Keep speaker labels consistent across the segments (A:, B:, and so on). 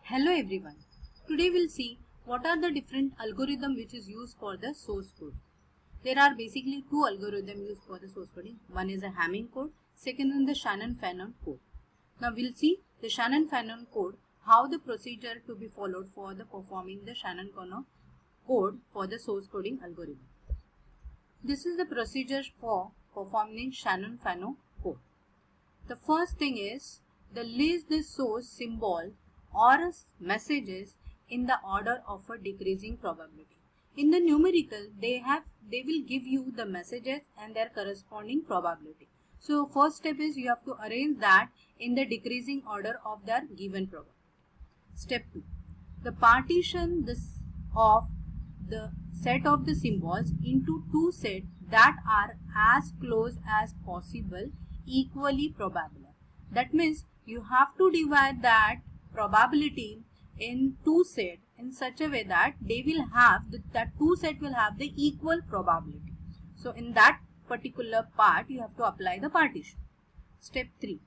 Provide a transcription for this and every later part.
A: Hello everyone. Today we'll see what are the different algorithm which is used for the source code. There are basically two algorithms used for the source coding. One is a Hamming code, second is the Shannon-Fanon code. Now we'll see the Shannon-Fanon code, how the procedure to be followed for the performing the Shannon-Fanon code for the source coding algorithm. This is the procedure for performing Shannon-Fanon code. The first thing is the list the source symbol or messages in the order of a decreasing probability. In the numerical, they will give you the messages and their corresponding probability. So first step is you have to arrange that in the decreasing order of their given probability. Step 2. The partition of the set of the symbols into two sets that are as close as possible equally probable. That means you have to divide that probability in two sets in such a way that they will have that two set will have the equal probability. So in that particular part you have to apply the partition. Step 3.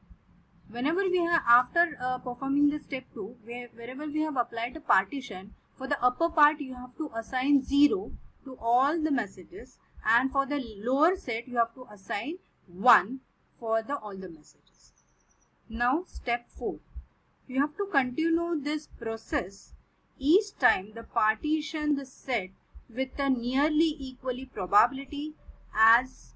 A: Whenever we have after performing the step 2, wherever we have applied a partition, for the upper part you have to assign 0 to all the messages, and for the lower set you have to assign 1 for all the messages. Now step 4. You have to continue this process each time the partition the set with a nearly equally probability as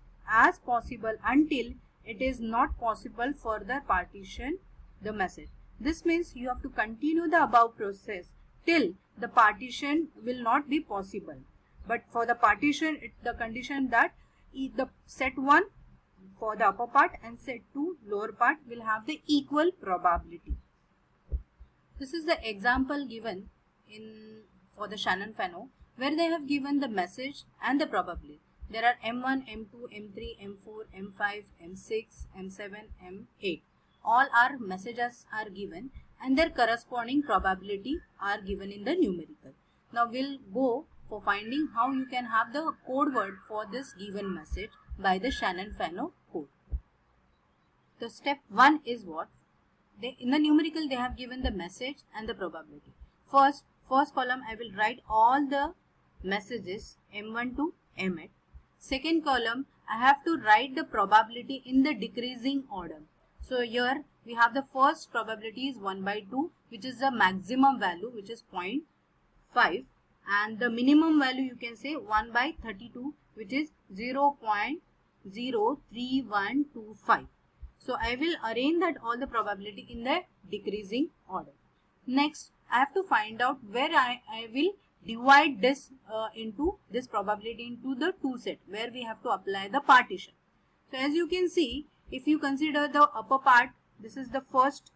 A: possible until it is not possible for the partition the message. This means you have to continue the above process till the partition will not be possible. But for the partition, the condition that the set 1 for the upper part and set 2 lower part will have the equal probability. This is the example given for the Shannon-Fanon, where they have given the message and the probability. There are M1, M2, M3, M4, M5, M6, M7, M8. All our messages are given and their corresponding probability are given in the numerical. Now we'll go for finding how you can have the code word for this given message by the Shannon-Fanon code. The step 1 is what? In the numerical they have given the message and the probability. First column I will write all the messages M1 to M8. Second column I have to write the probability in the decreasing order. So here we have the first probability is 1 by 2, which is the maximum value, which is 0.5, and the minimum value you can say 1 by 32, which is 0.03125. So I will arrange that all the probability in the decreasing order. Next, I have to find out where I will divide this into this probability into the two set where we have to apply the partition. So as you can see, if you consider the upper part, this is the first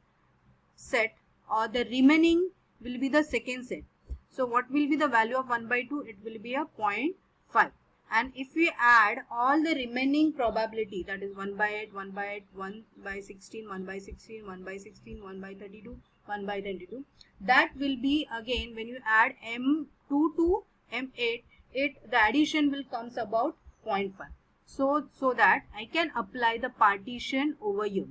A: set, or the remaining will be the second set. So what will be the value of 1 by 2? It will be a 0.5. And if we add all the remaining probability, that is 1 by 8, 1 by 8, 1 by 16, 1 by 16, 1 by 16, 1 by 32, 1 by 22, that will be again when you add M2 to M8, the addition will comes about 0.5. So that I can apply the partition over here.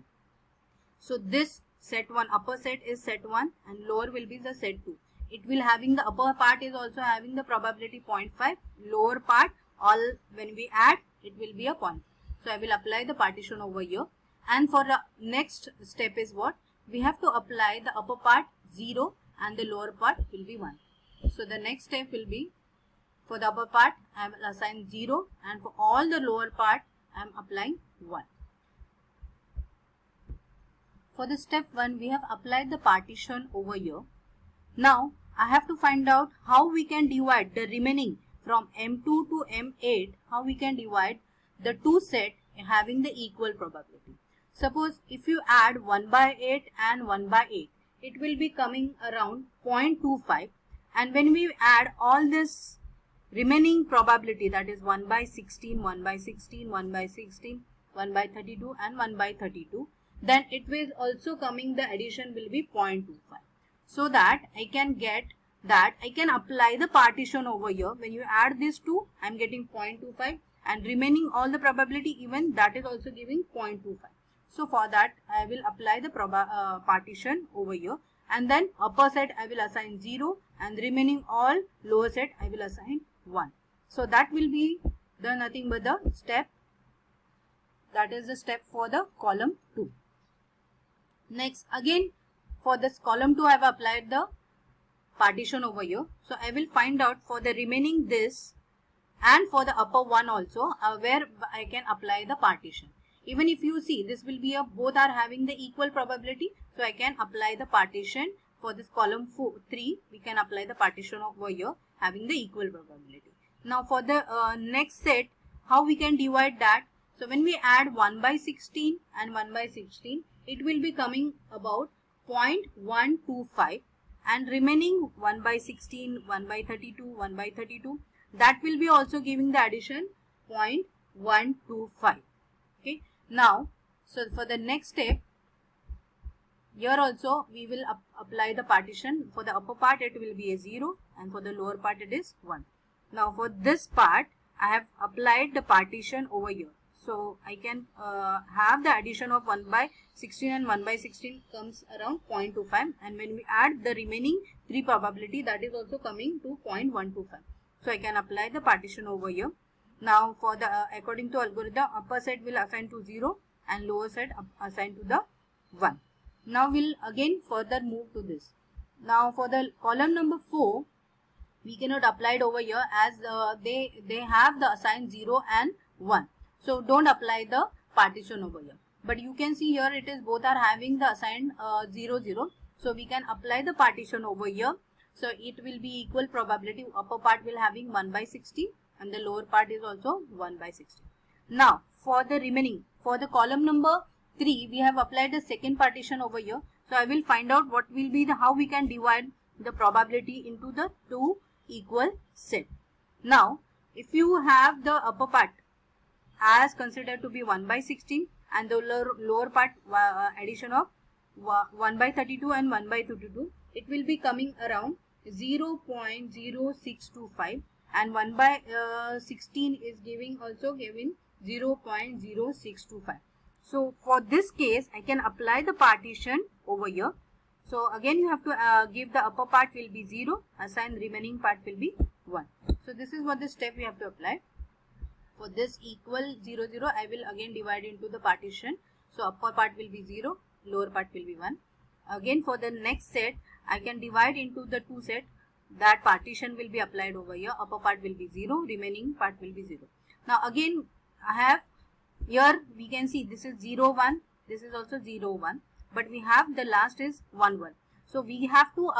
A: So this set 1, upper set is set 1 and lower will be the set 2. It will having the upper part is also having the probability 0.5, lower part all when we add it will be a 0.5. So I will apply the partition over here, and for the next step is what? We have to apply the upper part 0 and the lower part will be 1. So the next step will be for the upper part I will assign 0, and for all the lower part I am applying 1. For the step 1 we have applied the partition over here. Now I have to find out how we can divide the remaining from M2 to M8, how we can divide the two set having the equal probability. Suppose if you add 1 by 8 and 1 by 8, it will be coming around 0.25, and when we add all this remaining probability, that is 1 by 16, 1 by 16, 1 by 16, 1 by 32 and 1 by 32, then it will also coming the addition will be 0.25. So that I can get that I can apply the partition over here. When you add these two, I am getting 0.25, and remaining all the probability even that is also giving 0.25. So for that I will apply the partition over here, and then upper set I will assign 0 and remaining all lower set I will assign 1. So that will be the nothing but the step, that is the step for the column 2. Next again for this column 2 I have applied the partition over here. So I will find out for the remaining this and for the upper one also where I can apply the partition. Even if you see this will be a both are having the equal probability, so I can apply the partition for this column 3. We can apply the partition over here having the equal probability. Now for the next set, how we can divide that? So when we add 1 by 16 and 1 by 16, it will be coming about 0.125, and remaining 1 by 16, 1 by 32, 1 by 32, that will be also giving the addition 0.125. Okay. Now, so for the next step, here also we will apply the partition. For the upper part it will be a 0 and for the lower part it is 1. Now for this part I have applied the partition over here. So I can have the addition of 1 by 16 and 1 by 16 comes around 0.25, and when we add the remaining 3 probability, that is also coming to 0.125. So I can apply the partition over here. Now for the according to algorithm, upper set will assign to 0 and lower set assign to the 1. Now we'll again further move to this. Now for the column number 4, we cannot apply it over here as they have the assigned 0 and 1. So don't apply the partition over here. But you can see here it is both are having the assigned 0, 0. So we can apply the partition over here. So it will be equal probability. Upper part will having 1 by 60 and the lower part is also 1 by 60. Now for the remaining, for the column number 3, we have applied the second partition over here. So I will find out what will be the how we can divide the probability into the 2 equal set. Now if you have the upper part as considered to be 1 by 16 and the lower part addition of 1 by 32 and 1 by 32, it will be coming around 0.0625, and 1 by 16 is giving 0.0625. So for this case I can apply the partition over here. So again you have to give the upper part will be 0, assign remaining part will be 1. So this is what the step we have to apply. For this equal 0, 0, I will again divide into the partition. So upper part will be 0, lower part will be 1. Again for the next set, I can divide into the 2 set. That partition will be applied over here. Upper part will be 0, remaining part will be 0. Now again I have here we can see this is 0, 1. This is also 0, 1. But we have the last is 1, 1. So we have to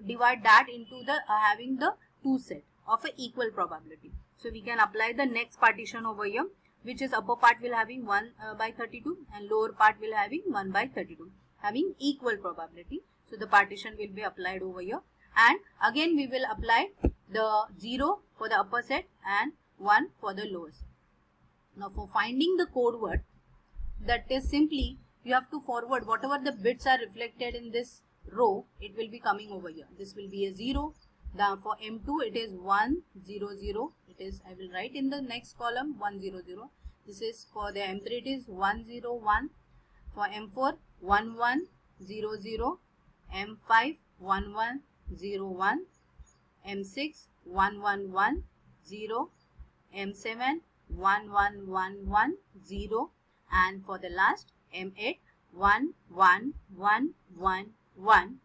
A: divide that into the having the 2 set of a equal probability. So we can apply the next partition over here, which is upper part will having 1 by 32 and lower part will having 1 by 32, having equal probability. So the partition will be applied over here, and again we will apply the 0 for the upper set and 1 for the lower set. Now for finding the code word, that is simply you have to forward whatever the bits are reflected in this row, it will be coming over here. This will be a 0. Then for M2 it is 1, 0, 0. It is, I will write in the next column 1, 0, 0. This is for the M3 it is 1, 0, 1. For M4 1, 1, 0, 0. M5 1, 1, 0, 1. M6 1, 1, 1, 0. M7 1, 1, 1, 1, 0. And for the last M8 1, 1, 1, 1, 1.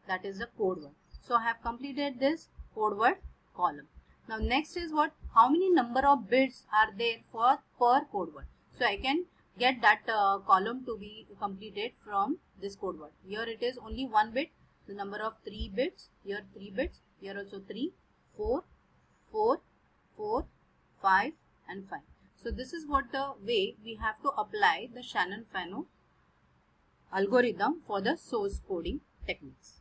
A: That is the code word. So I have completed this code word column. Now next is what? How many number of bits are there for per code word? So I can get that column to be completed from this code word. Here it is only 1 bit. The number of 3 bits. Here 3 bits. Here also 3, 4, 4, 4, 5 and 5. So this is what the way we have to apply the Shannon-Fano algorithm for the source coding techniques.